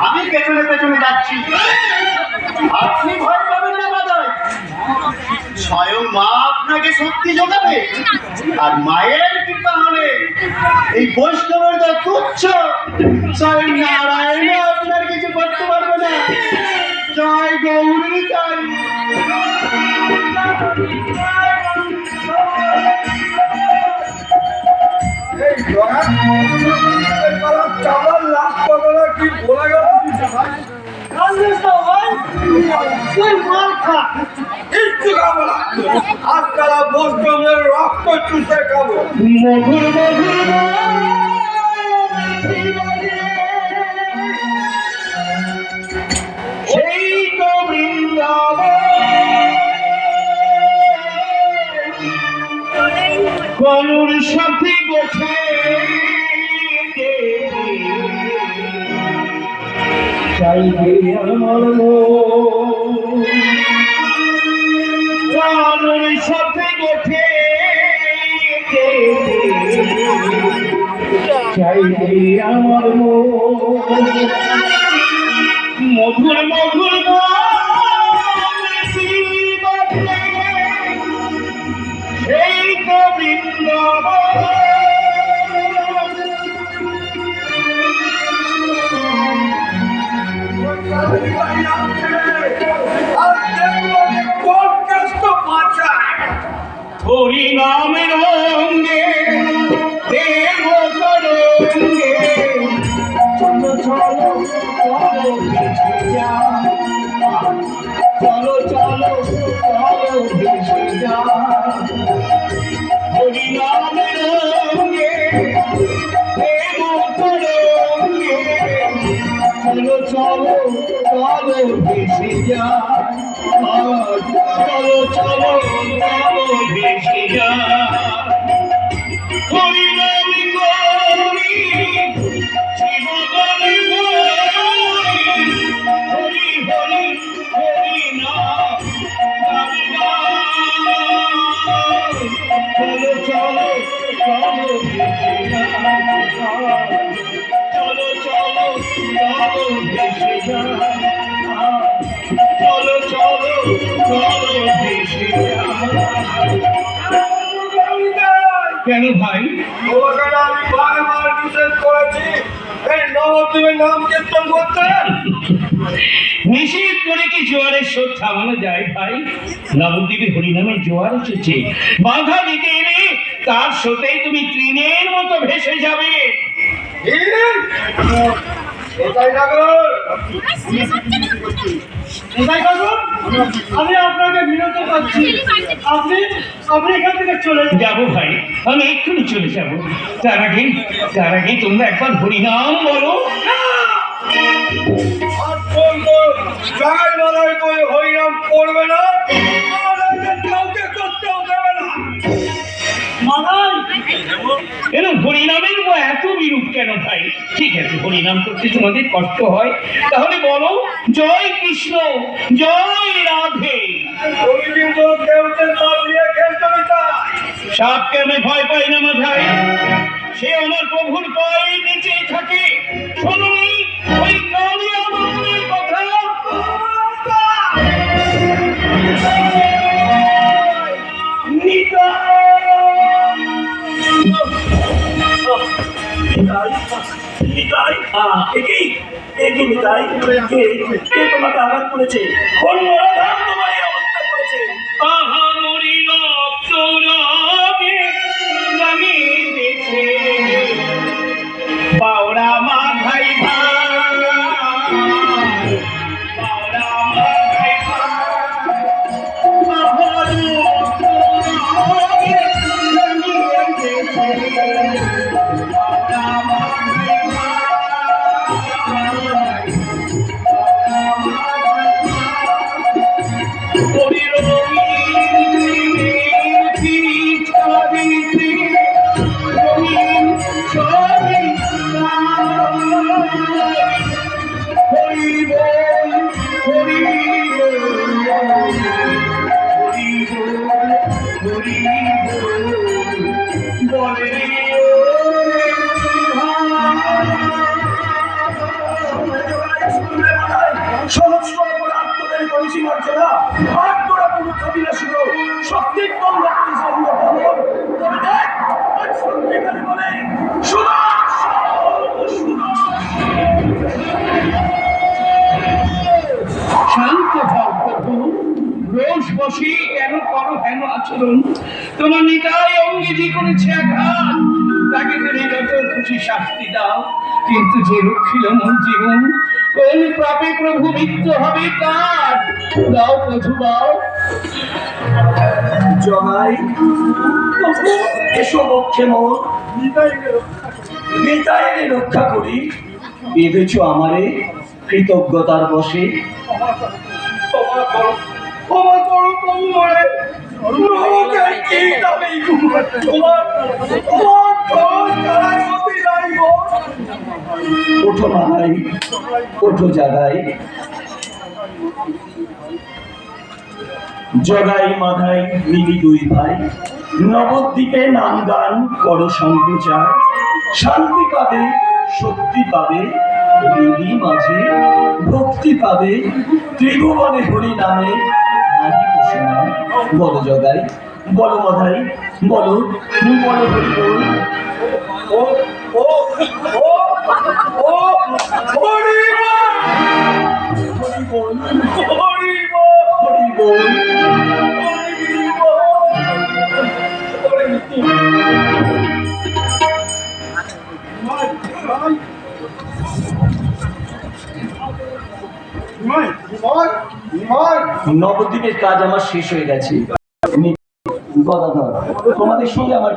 আমি পেছনে পেছনে যাচ্ছি, আপনি ভয় পাবেন না বাদাই। স্বয়ং মা আপনাকে শক্তি যোগাবে, আর মায়ের কৃপা হলে এই বৈষ্ণবের যা তুচ্ছ স্বয়ং নারায়ণ আপনার কিছু করতে পারবে না। জয় গৌরী জয়। কি বলা গেল? আপনারা বৈষ্ণবের রক্ত চুষে খাবো। মধুর মধুর সেই তো বৃন্দাবন কলুর সাথে গোছে চাইবে আমার কলুর সাথে গোছে চাইবে আমার মধুর মধুর সেই তো বৃন্দাবন হরি নামের রঙ্গে দেব তরঙ্গে চলো চলো চলো ভেসে যা, চলো চলো চলো ভেসে যা। হরি নামের রঙ্গে দেব তরঙ্গে চলো চলো চলো ভেসে যা, চলো চলো চলো ভেসে যা। হরি নাম করি শিব বলি হরি হরি হরি নাম চলো চলো চলো ভেসে যা, চলো চলো চলো ভেসে যা, চলো চলো চলো ভেসে যা। কেন ভাই? আমি বারবার নিষেধ করেছি এই নবদ্বীপের নাম কীর্তন করতে। নিষেধ করে কি জোয়ারের স্রোত থামানো যায় ভাই? নবদ্বীপে হরিনামের জোয়ার এসেছে, বাধা দিতে এলে তার স্রোতেই তুমি তৃণের মতো ভেসে যাবে। আমি আপনাকে বিরত করছি, আপনি এখান থেকে চলে যাবো ভাই, আমি এক্ষুনি চলে যাব। তার আগে তোমরা একবার হরিনাম বলো। হরিনাম করবে না, কাউকে করতেও দেবে না। কেন হরিনামের এত বিরূপ কেন ভাই? ঠিক আছে, হরিনাম করতে তোমাদের কষ্ট হয়, তাহলে বলো জয় কৃষ্ণ জয় রাধে। সাপকে আমি ভয় পাই না মাথায়, সে আমার প্রভুর পায়ে নিচে থাকে। শুনুনি ওই কালী আমার কথা। তোমাকে আঘাত করেছে, কোন তোমার এই অবস্থা করেছে? আহামরি রক্ত রাগে রাঙিয়েছে বাউরা মাথায় ভাঙা, বাউরা মাথায় ভাঙা, আহামরি রক্ত রাগে রাঙিয়েছে বাউরা মাথায় ভাঙা। অতিক্রম করিস অন্ধকার। তবে দেখ, আজ সত্যিকারে বলে শান্ত হও প্রভু, রোষ বসে কেন করো হেন আচরণ? তোমার নিতাই অঙ্গিজি করেছে আঘাত, তাকে তুমি যত খুশি শাস্তি দাও, কিন্তু যে রক্ষিল মোর জীবন, কোন পাপে প্রভু মৃত্যু হবে তার? দাও প্রভু দাও। জগাই, এসো পক্ষে মোর, নিতাইকে রক্ষা করি। বেঁধেছ আমারে কৃতজ্ঞতার বসে। ক্ষমা করো প্রভু মরে লোকের কি দাবি তোমার তারা গতি নাই গো। ওঠো মাথায়, ওঠো জাগাই। জগাই মাথায় মিলি দুই ভাই, নবদ্বীপে নাম গান করো সম্প্রচার। শান্তি পাবে, শক্তি পাবে, হৃদি মাঝে ভক্তি পাবে, ত্রিভুবনে হরি নামে নাহি কুসুমা। বলো জগাই, বলো মাথায়, বলো বলো হরি বল। ও ও ও ও হরি বল হরি বল হরি বল। নবদ্বীপের কাজ আমার শেষ হয়ে গেছে। গদাধর, তোমাদের সঙ্গে আমার